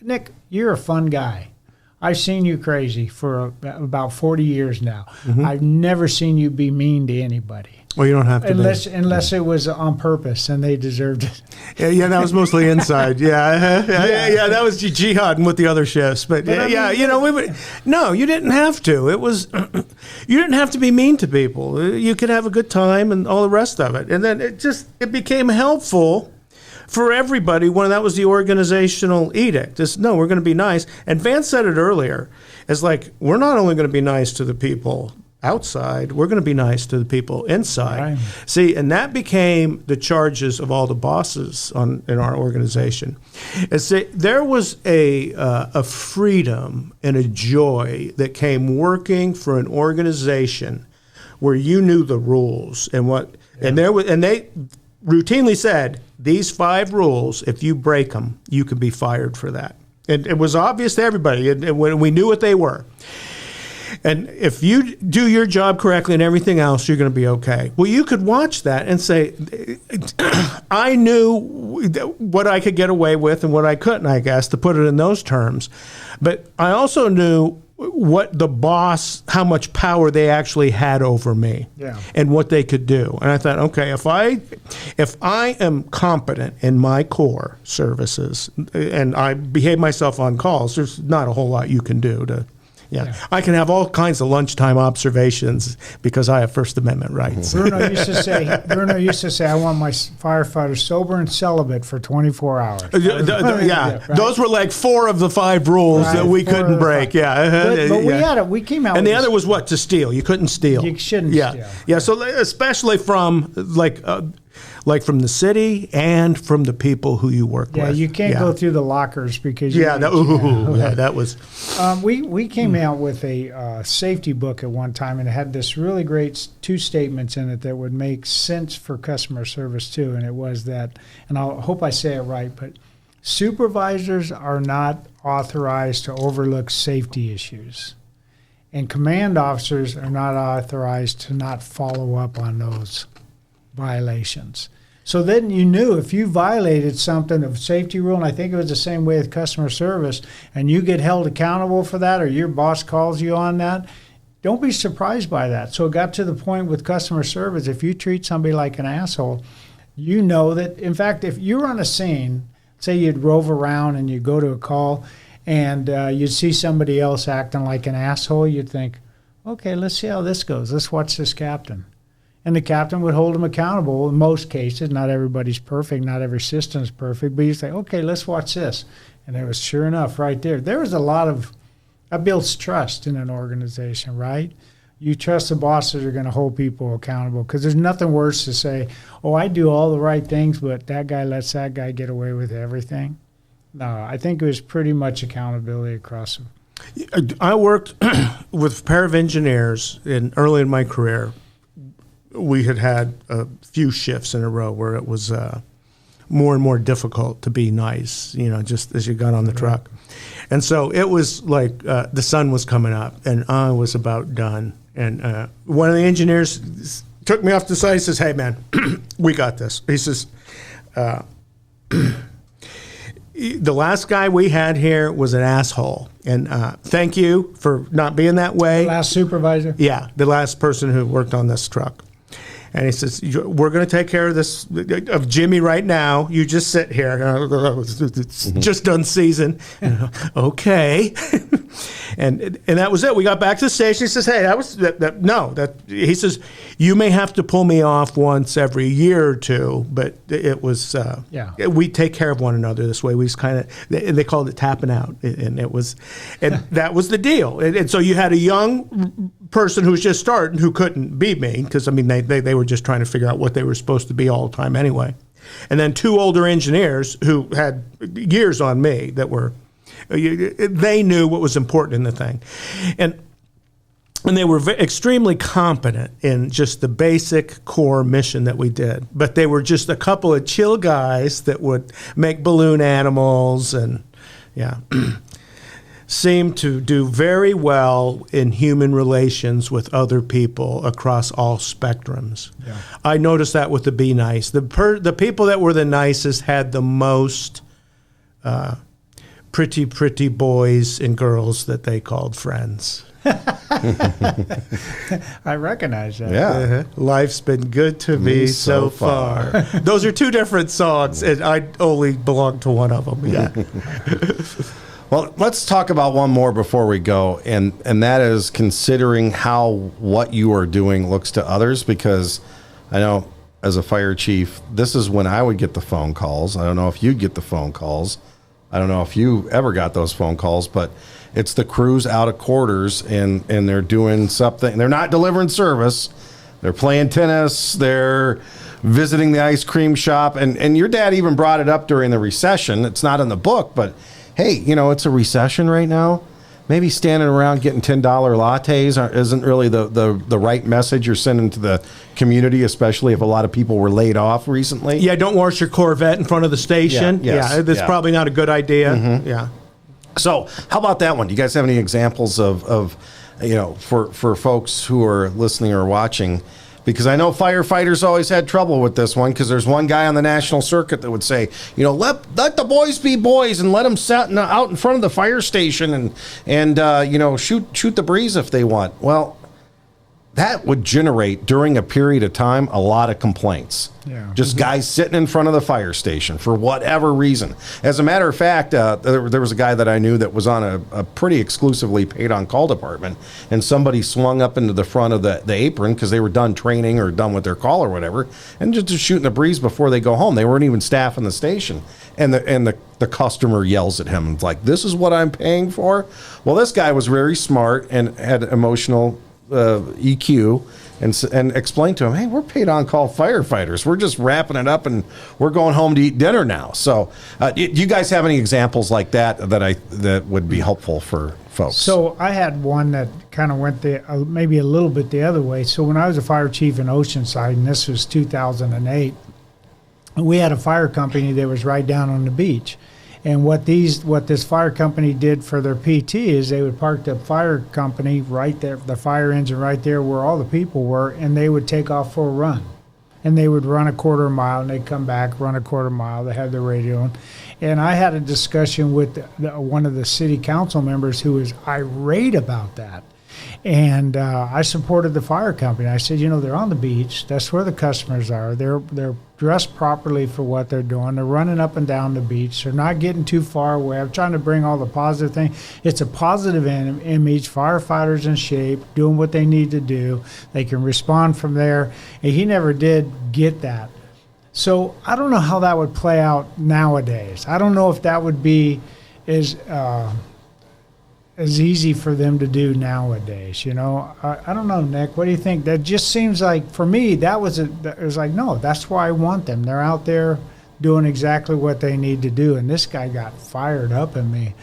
Nick, you're a fun guy. I've seen you crazy for about 40 years now. Mm-hmm. I've never seen you be mean to anybody. Well, you don't have to unless it was on purpose and they deserved it. Yeah, that was mostly inside. Yeah, that was jihading with the other shifts. But no, you didn't have to. It was, you didn't have to be mean to people. You could have a good time and all the rest of it. And then it became helpful for everybody when that was the organizational edict. No, we're going to be nice. And Vance said it earlier. It's like, we're not only going to be nice to the people outside, we're going to be nice to the people inside. Right. See, and that became the charges of all the bosses in our organization. There was a freedom and a joy that came working for an organization where you knew the rules and they routinely said, these 5 rules, if you break them, you can be fired for that. It was obvious to everybody, and we knew what they were. And if you do your job correctly and everything else, you're going to be okay. Well, you could watch that and say, I knew what I could get away with and what I couldn't, I guess, to put it in those terms. But I also knew what the boss, how much power they actually had over me, and what they could do. And I thought, okay, if I am competent in my core services and I behave myself on calls, there's not a whole lot you can do to. Yeah, I can have all kinds of lunchtime observations because I have First Amendment rights. Bruno used to say, I want my firefighters sober and celibate for 24 hours. Right? Those were like 4 of the 5 rules that we couldn't break. But we came out. And the other was what? To steal. You couldn't steal. You shouldn't steal. Yeah. So especially from like from the city and from the people who you work with. Yeah, you can't go through the lockers because that was. We came out with a safety book at one time, and it had this really great 2 statements in it that would make sense for customer service too. And it was that, and I hope I say it right, but supervisors are not authorized to overlook safety issues, and command officers are not authorized to not follow up on those violations. So then you knew if you violated something of safety rule, and I think it was the same way with customer service, and you get held accountable for that, or your boss calls you on that, don't be surprised by that. So it got to the point with customer service, if you treat somebody like an asshole, you know that, in fact, if you're on a scene, say you'd rove around and you go to a call, and you'd see somebody else acting like an asshole, you'd think, okay, let's see how this goes. Let's watch this captain. And the captain would hold them accountable in most cases. Not everybody's perfect. Not every system's perfect. But you say, okay, let's watch this. And it was sure enough right there. There was a lot of, that builds trust in an organization, right? You trust the bosses are going to hold people accountable, because there's nothing worse to say, oh, I do all the right things, but that guy lets that guy get away with everything. No, I think it was pretty much accountability across them. I worked with a pair of engineers early in my career. We had a few shifts in a row where it was more and more difficult to be nice, just as you got on the truck. And so it was like the sun was coming up, and I was about done. And one of the engineers took me off to the side. He says, hey, man, we got this. He says, the last guy we had here was an asshole. And thank you for not being that way. The last supervisor? Yeah, the last person who worked on this truck. And he says, we're going to take care of this, of Jimmy right now. You just sit here. It's just done season. Okay. and that was it. We got back to the station. He says, hey, he says, you may have to pull me off once every year or two, but it was, we take care of one another this way. We just kind of, they called it tapping out. And that was the deal. And so you had a young person who was just starting who couldn't beat me, because they were just trying to figure out what they were supposed to be all the time anyway, and then 2 older engineers who had years on me that were, they knew what was important in the thing, and they were extremely competent in just the basic core mission that we did, but they were just a couple of chill guys that would make balloon animals and seem to do very well in human relations with other people across all spectrums. Yeah. I noticed that with the Be Nice. The people that were the nicest had the most pretty boys and girls that they called friends. I recognize that. Yeah. Life's been good to me so far. Those are 2 different songs, and I only belong to one of them. Yeah. Well, let's talk about one more before we go, and that is considering how what you are doing looks to others, because I know as a fire chief, this is when I would get the phone calls. I don't know if you'd get the phone calls. I don't know if you ever got those phone calls, but it's the crews out of quarters, and they're doing something. They're not delivering service. They're playing tennis. They're visiting the ice cream shop. And your dad even brought it up during the recession. It's not in the book, but hey, it's a recession right now. Maybe standing around getting $10 lattes isn't really the right message you're sending to the community, especially if a lot of people were laid off recently. Yeah, don't wash your Corvette in front of the station. That's probably not a good idea. Mm-hmm. Yeah. So how about that one? Do you guys have any examples of for folks who are listening or watching, because I know firefighters always had trouble with this one, because there's one guy on the national circuit that would say, let the boys be boys and let them sit out in front of the fire station and shoot the breeze if they want. Well, that would generate, during a period of time, a lot of complaints. Yeah. Just guys sitting in front of the fire station for whatever reason. As a matter of fact, there was a guy that I knew that was on a pretty exclusively paid on-call department, and somebody swung up into the front of the apron because they were done training or done with their call or whatever, and just shooting the breeze before they go home. They weren't even staffing the station. And the customer yells at him. It's like, this is what I'm paying for? Well, this guy was very smart and had emotional EQ and explained to him, hey, we're paid on-call firefighters. We're just wrapping it up and we're going home to eat dinner now. So do you guys have any examples like that would be helpful for folks? So I had one that kind of went maybe a little bit the other way. So when I was a fire chief in Oceanside, and this was 2008, we had a fire company that was right down on the beach. And what this fire company did for their PT is they would park the fire company right there, the fire engine right there where all the people were, and they would take off for a run. And they would run a quarter mile, and they'd come back, run a quarter mile. They had the radio on. And I had a discussion with one of the city council members who was irate about that. And I supported the fire company. I said, they're on the beach. That's where the customers are. They're dressed properly for what they're doing. They're running up and down the beach. They're not getting too far away. I'm trying to bring all the positive things. It's a positive image. Firefighters in shape, doing what they need to do. They can respond from there. And he never did get that. So I don't know how that would play out nowadays. I don't know if that would be as easy for them to do nowadays, I don't know, Nick. What do you think? That just seems like, for me, it was like, no, that's why I want them. They're out there doing exactly what they need to do. And this guy got fired up at me.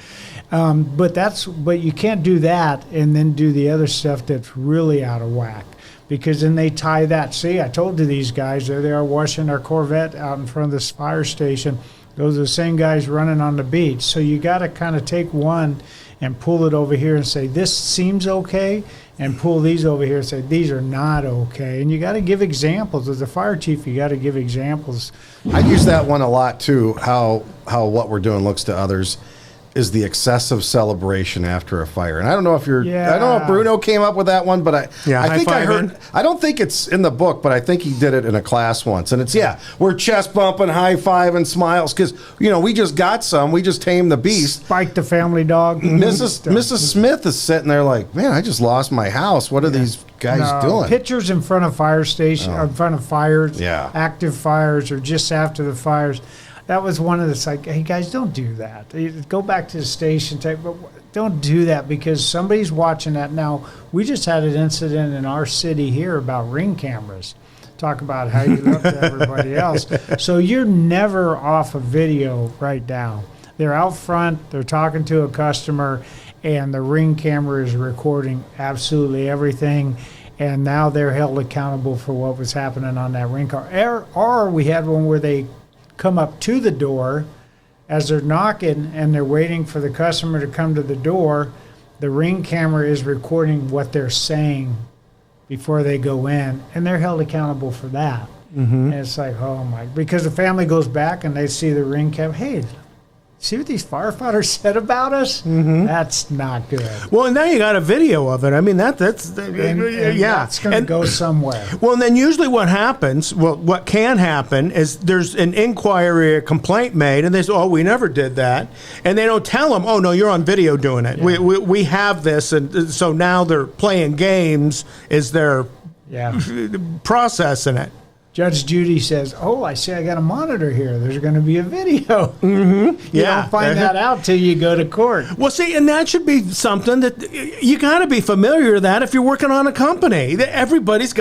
But you can't do that and then do the other stuff that's really out of whack, because then they tie that. See, I told you these guys, there they are washing their Corvette out in front of this fire station. Those are the same guys running on the beach. So you got to kind of take one and pull it over here and say, this seems okay, and pull these over here and say, these are not okay. And you got to give examples. As a fire chief, you got to give examples. I use that one a lot too, how what we're doing looks to others is the excessive celebration after a fire. And I don't know if I don't know if Bruno came up with that one, but I think I heard, I don't think it's in the book, but I think he did it in a class once. And it's, we're chest bumping, high five and smiles. Cause we just got we just tamed the beast. Spike the family dog. Mrs. Smith is sitting there like, man, I just lost my house. What are these guys doing? Pictures in front of fire station, in front of fires, active fires, or just after the fires. That was one of the, like, hey guys, don't do that. Go back to the station, but don't do that, because somebody's watching that. Now, we just had an incident in our city here about ring cameras. Talk about how you look to everybody else. So you're never off a video right now. They're out front, they're talking to a customer, and the ring camera is recording absolutely everything. And now they're held accountable for what was happening on that ring car. Or we had one where they come up to the door as they're knocking and they're waiting for the customer to come to the door. The ring camera is recording what they're saying before they go in, and they're held accountable for that. And it's like, oh my, because the family goes back and they see the ring camera. Hey, see what these firefighters said about us? That's not good. Well, and now you got a video of it. I mean, that's that's going to go somewhere. Well, and then usually what happens, what can happen is there's an inquiry, a complaint made, and they say, oh, we never did that. And they don't tell them, oh, no, you're on video doing it. Yeah. We have this. And so now they're playing games is their processing it. Judge Judy says, oh, I see I got a monitor here. There's going to be a video. You don't find that out till you go to court. Well, see, and that should be something that you got to be familiar with that if you're working on a company. Everybody's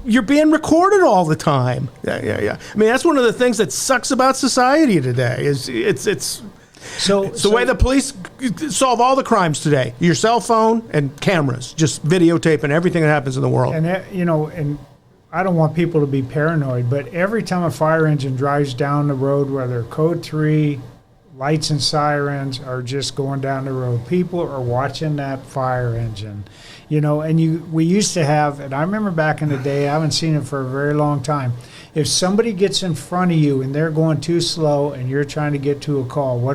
you're being recorded all the time. Yeah. I mean, that's one of the things that sucks about society today is it's the way the police solve all the crimes today. Your cell phone and cameras, just videotaping everything that happens in the world. And, and I don't want people to be paranoid, but every time a fire engine drives down the road, whether code 3, lights and sirens are just going down the road. People are watching that fire engine, and we used to have, and I remember back in the day, I haven't seen it for a very long time. If somebody gets in front of you and they're going too slow and you're trying to get to a call, what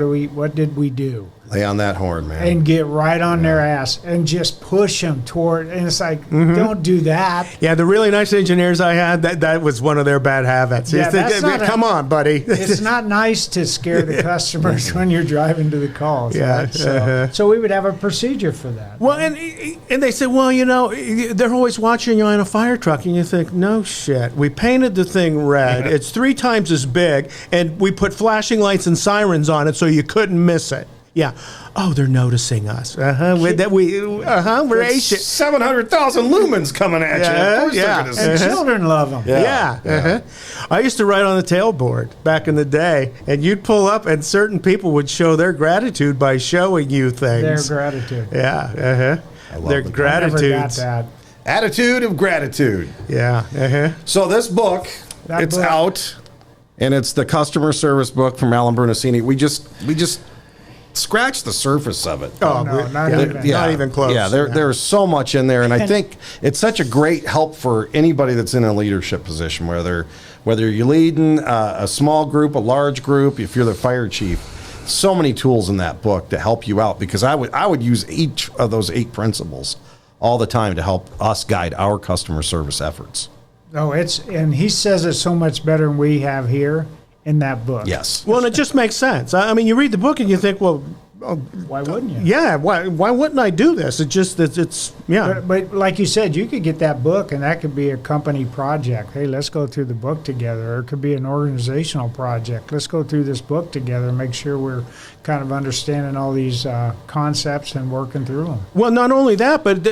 did we do? Lay on that horn, man. And get right on their ass and just push them toward. And it's like, don't do that. Yeah, the really nice engineers I had, that was one of their bad habits. Yeah, Come on, buddy. It's not nice to scare the customers when you're driving to the calls. Yeah. Right? So we would have a procedure for that. Well, and they said, well, they're always watching you on a fire truck. And you think, no shit. We painted the thing red. It's 3 times as big. And we put flashing lights and sirens on it so you couldn't miss it. Yeah. Oh, they're noticing us. We're Asian. 700,000 lumens coming at you. Of course they're gonna see And it. children love them. Yeah. I used to write on the tailboard back in the day, and you'd pull up, and certain people would show their gratitude by showing you things. Their gratitude. Yeah. Their I never got gratitudes. that. Attitude of gratitude. Yeah. So this book, it's out, and it's the customer service book from Alan Brunacini. We just scratch the surface of it. Oh, No, not even. Not even close. Yeah, there's so much in there, and I think it's such a great help for anybody that's in a leadership position, whether you're leading a small group, a large group, if you're the fire chief. So many tools in that book to help you out, because I would use each of those 8 principles all the time to help us guide our customer service efforts. No, and he says it so much better than we have here in that book. Yes. Well, and it just makes sense. I mean, you read the book and you think, well, Why wouldn't you? yeah, why wouldn't I do this? It's yeah. But like you said, you could get that book, and that could be a company project. Hey, let's go through the book together. Or it could be an organizational project. Let's go through this book together and make sure we're kind of understanding all these concepts and working through them. Well, not only that, but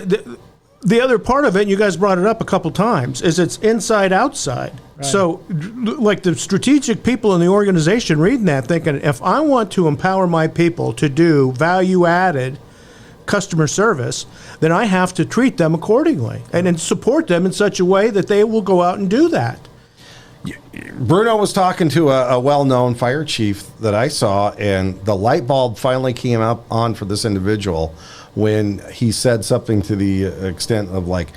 the other part of it, and you guys brought it up a couple times, is it's inside outside. Right. So, like the strategic people in the organization reading that, thinking, if I want to empower my people to do value-added customer service, then I have to treat them accordingly and then support them in such a way that they will go out and do that. Bruno was talking to a well-known fire chief that I saw, and the light bulb finally came up on for this individual when he said something to the extent of, like,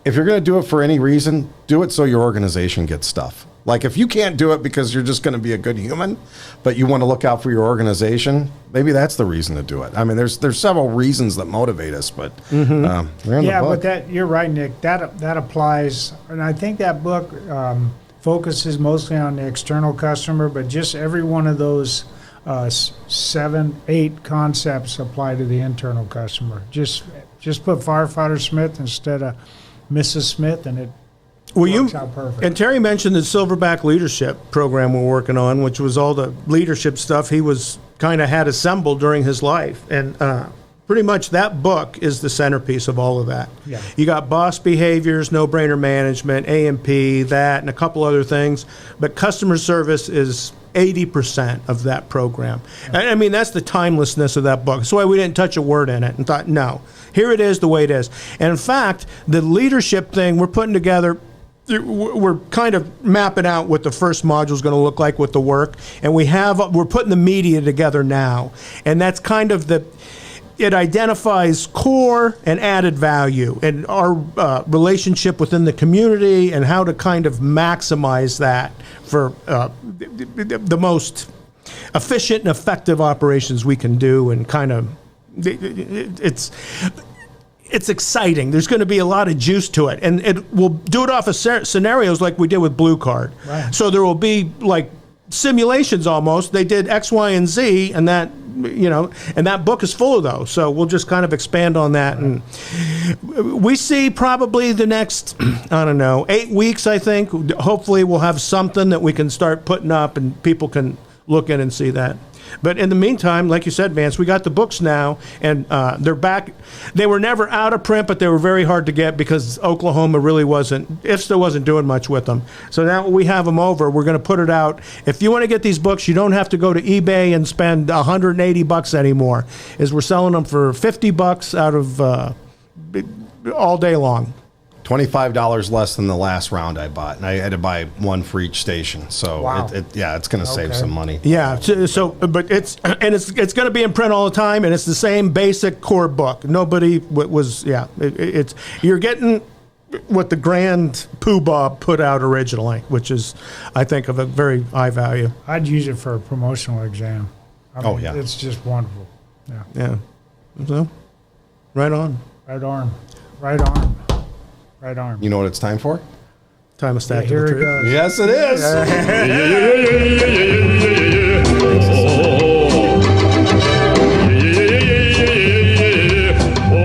if you're going to do it for any reason, do it so your organization gets stuff. Like, if you can't do it because you're just going to be a good human, but you want to look out for your organization, maybe that's the reason to do it. I mean, there's several reasons that motivate us, but they're in the book. But you're right, Nick. That applies, and I think that book focuses mostly on the external customer, but just every one of those 7, 8 concepts apply to the internal customer. Just put Firefighter Smith instead of Mrs. Smith, and it works out perfect. And Terry mentioned the Silverback Leadership program we're working on, which was all the leadership stuff he was kind of had assembled during his life. And pretty much that book is the centerpiece of all of that. Yeah. You got boss behaviors, no-brainer management, A&P, that, and a couple other things. But customer service is 80% of that program. And I mean, that's the timelessness of that book. That's why we didn't touch a word in it and thought, no, here it is the way it is. And in fact, the leadership thing we're putting together, we're kind of mapping out what the first module is going to look like with the work. And we're putting the media together now. And that's kind of it identifies core and added value and our relationship within the community and how to kind of maximize that for the most efficient and effective operations we can do, and kind of it's exciting. There's going to be a lot of juice to it, and we'll do it off of scenarios like we did with Blue Card. Right. So there will be like simulations almost. They did X, Y, and Z, and that, and that book is full of those. So we'll just kind of expand on that. Right. And we see probably the next, 8 weeks, I think. Hopefully we'll have something that we can start putting up and people can look in and see that. But in the meantime, like you said, Vance, we got the books now, and they're back. They were never out of print, but they were very hard to get because Oklahoma really wasn't doing much with them. So now we have them over. We're going to put it out. If you want to get these books, you don't have to go to eBay and spend $180 anymore. We're selling them for $50 out of all day long. $25 less than the last round I bought, and I had to buy one for each station. So Wow. it's going to save some money. Yeah. But it's going to be in print all the time, and it's the same basic core book. Nobody was. Yeah. It's you're getting what the Grand Poobah put out originally, which is, I think, of a very high value. I'd use it for a promotional exam. I mean, it's just wonderful. Yeah. So, right on. Right arm, right arm, right arm. You know what it's time for? Time of stack Here of the it truth. goes. Yes, it is.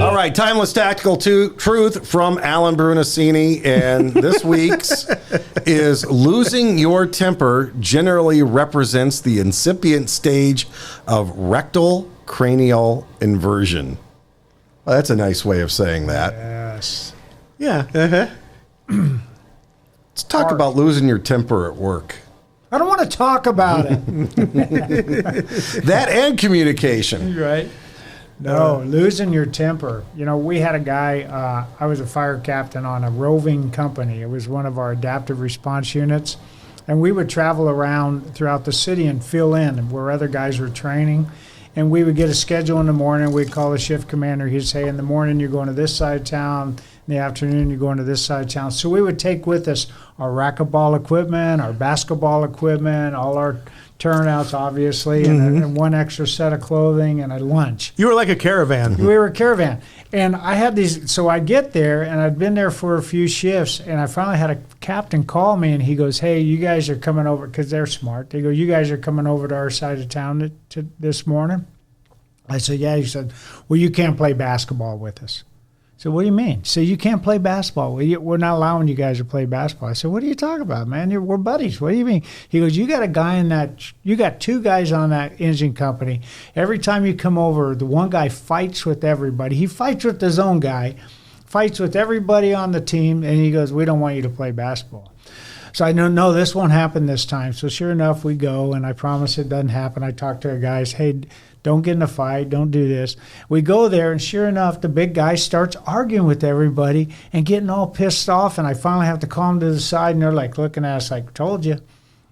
All right, timeless tactical truth from Alan Brunacini, and this week's is losing your temper generally represents the incipient stage of rectal cranial inversion. Well, that's a nice way of saying that. Yes. Yeah. Let's talk about losing your temper at work. I don't want to talk about it. That and communication. Right. No, losing your temper. You know, we had a guy, I was a fire captain on a roving company. It was one of our adaptive response units. And we would travel around throughout the city and fill in where other guys were training. And we would get a schedule in the morning. We'd call the shift commander. He'd say, in the morning, you're going to this side of town. In the afternoon, you're going to this side of town. So we would take with us our racquetball equipment, our basketball equipment, all our turnouts, obviously, and one extra set of clothing and a lunch. You were like a caravan. We were a caravan. And I had these, so I'd get there, and I'd been there for a few shifts, and I finally had a captain call me, and he goes, hey, you guys are coming over, because they're smart. They go, you guys are coming over to our side of town this morning? I said, yeah. He said, well, you can't play basketball with us. I said, what do you mean? So you can't play basketball? We're not allowing you guys to play basketball. I said, what are you talking about, man? We're buddies. What do you mean? He goes, you got a guy in that, you got two guys on that engine company. Every time you come over, the one guy fights with everybody. He fights with his own guy, fights with everybody on the team, and he goes, we don't want you to play basketball. So I know, no, this won't happen this time. So sure enough, we go, and I promise it doesn't happen. I talk to our guys, hey, don't get in a fight. Don't do this. We go there, and sure enough, the big guy starts arguing with everybody and getting all pissed off, and I finally have to call him to the side, and they're like looking at us like, told you.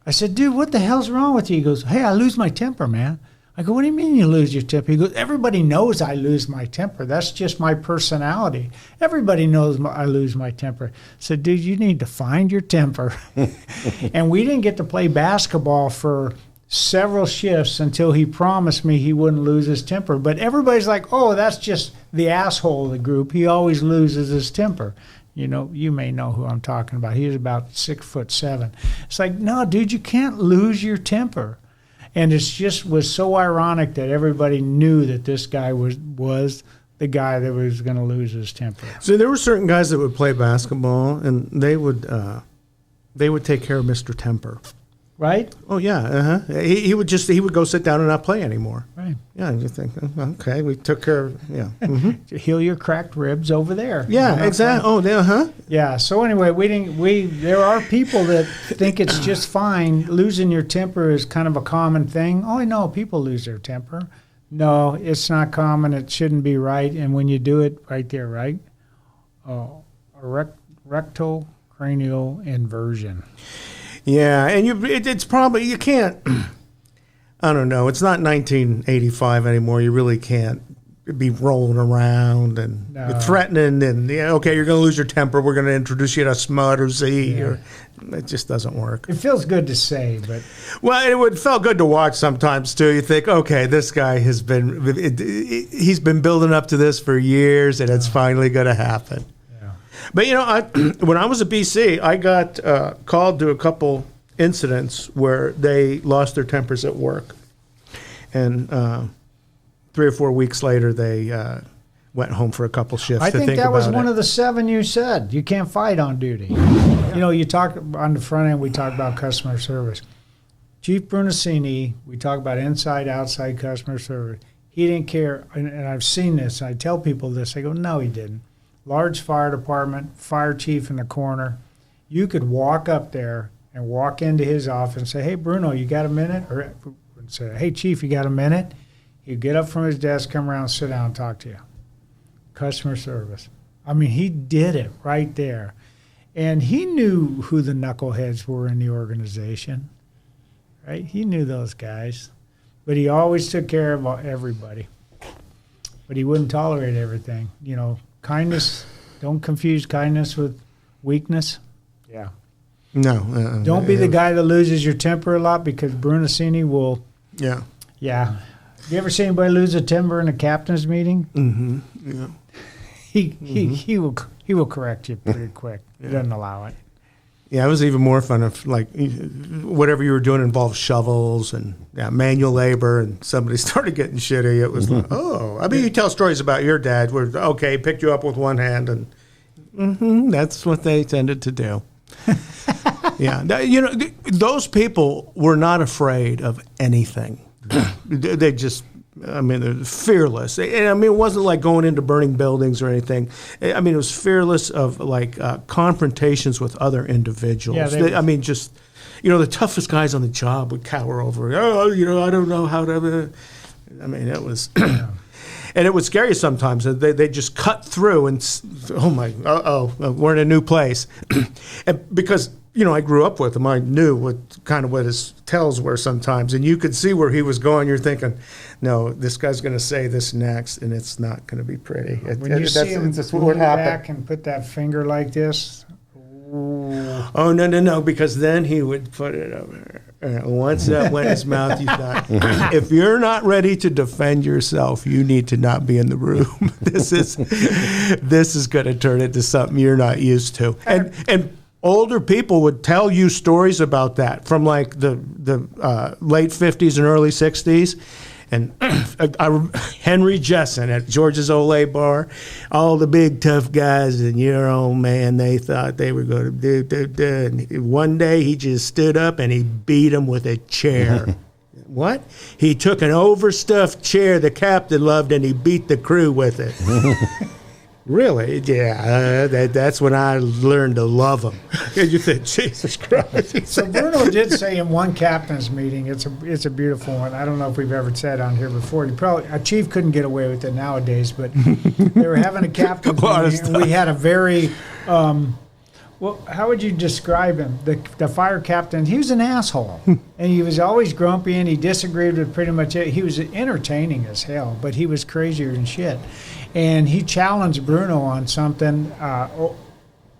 I said, dude, what the hell's wrong with you? He goes, hey, I lose my temper, man. I go, what do you mean you lose your temper? He goes, everybody knows I lose my temper. That's just my personality. Everybody knows I lose my temper. I said, dude, you need to find your temper. And we didn't get to play basketball for several shifts until he promised me he wouldn't lose his temper. But everybody's like, oh, that's just the asshole of the group. He always loses his temper. You know, you may know who I'm talking about. He was about 6'7". It's like, no, dude, you can't lose your temper. And it just was so ironic that everybody knew that this guy was the guy that was going to lose his temper. So there were certain guys that would play basketball, and they would take care of Mr. Temper. Right? Oh yeah, he would go sit down and not play anymore. Right. Yeah, and you think, okay, we took care of Heal your cracked ribs over there. Yeah, exactly. Oh, yeah, Yeah. So anyway, there are people that think it's just fine. Losing your temper is kind of a common thing. Oh, I know people lose their temper. No, it's not common. It shouldn't be right. And when you do it right there, right? Oh, rectal cranial inversion. Yeah, and it's probably, you can't, I don't know, it's not 1985 anymore. You really can't be rolling around and threatening and, okay, you're going to lose your temper. We're going to introduce you to Smud or Z. Or, it just doesn't work. It feels good to say, but. Well, it felt good to watch sometimes, too. You think, okay, this guy he's been building up to this for years, and it's finally going to happen. But, when I was at BC, I got called to a couple incidents where they lost their tempers at work. And 3 or 4 weeks later, they went home for a couple shifts I to think think that was about one it. of the 7 you said. You can't fight on duty. You talk on the front end, we talk about customer service. Chief Brunacini, we talk about inside, outside customer service. He didn't care, and I've seen this, and I tell people this. I go, no, he didn't. Large fire department, fire chief in the corner. You could walk up there and walk into his office and say, hey, Bruno, you got a minute? Or say, hey, chief, you got a minute? He'd get up from his desk, come around, sit down, and talk to you. Customer service. I mean, he did it right there. And he knew who the knuckleheads were in the organization, right? He knew those guys. But he always took care of everybody. But he wouldn't tolerate everything. You know, kindness, don't confuse kindness with weakness. Yeah. No. Don't be the guy that loses your temper a lot, because Brunacini will. Yeah. Yeah. You ever see anybody lose a temper in a captain's meeting? Mm-hmm. Yeah. He will correct you pretty quick. He doesn't allow it. Yeah, it was even more fun if, like, whatever you were doing involved shovels and manual labor, and somebody started getting shitty. It was like, oh. I mean, you tell stories about your dad where, okay, picked you up with one hand, and that's what they tended to do. Yeah. You know, those people were not afraid of anything. They just, I mean, they're fearless. And I mean, it wasn't like going into burning buildings or anything. I mean, it was fearless of like confrontations with other individuals. Yeah, I mean, just, you know, the toughest guys on the job would cower over, oh, you know, I don't know how to, I mean, it was, and it was scary sometimes. They just cut through and, oh my, we're in a new place. And because, you know, I grew up with him. I knew what his tells were sometimes, and you could see where he was going. You're thinking, no, this guy's going to say this next, and it's not going to be pretty. When you see him lean back and put that finger like this. Ooh. Oh, no, because then he would put it over. Once that went in his mouth, you thought, if you're not ready to defend yourself, you need to not be in the room. This is going to turn into something you're not used to. And older people would tell you stories about that from like the late 50s and early 60s. And Henry Jessen at George's Olay Bar, all the big tough guys and your old man, they thought they were going to do. And one day he just stood up and he beat him with a chair. What? He took an overstuffed chair the captain loved and he beat the crew with it. Really? Yeah, that's when I learned to love him. You think, Jesus Christ. So Bruno did say in one captain's meeting, it's a beautiful one. I don't know if we've ever said on here before. A chief couldn't get away with it nowadays, but they were having a captain's meeting, and we had a very, well, how would you describe him? The fire captain, he was an asshole, and he was always grumpy, and he disagreed with pretty much it. He was entertaining as hell, but he was crazier than shit. And he challenged Bruno on something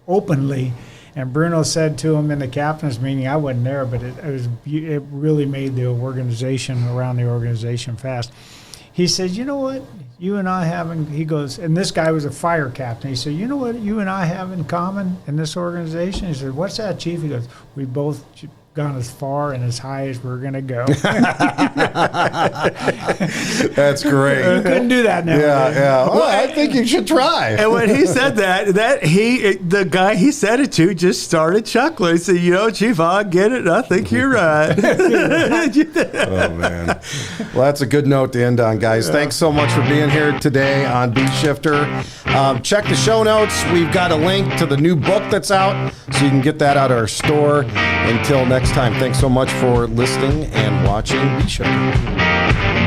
openly, and Bruno said to him in the captain's meeting, I wasn't there, but it really made the organization, around the organization fast. He said, you know what, you and I haven't, he goes, and this guy was a fire captain. He said, you know what you and I have in common in this organization? He said, what's that, Chief? He goes, we both gone as far and as high as we're going to go. That's great. You couldn't do that now. Yeah. Well, I think you should try. And when he said the guy he said it to just started chuckling. He said, you know, Chief, I get it. I think you're right. Oh, man. Well, that's a good note to end on, guys. Thanks so much for being here today on B Shifter. Check the show notes. We've got a link to the new book that's out, so you can get that out of our store. Until next time, thanks so much for listening and watching B Shifter.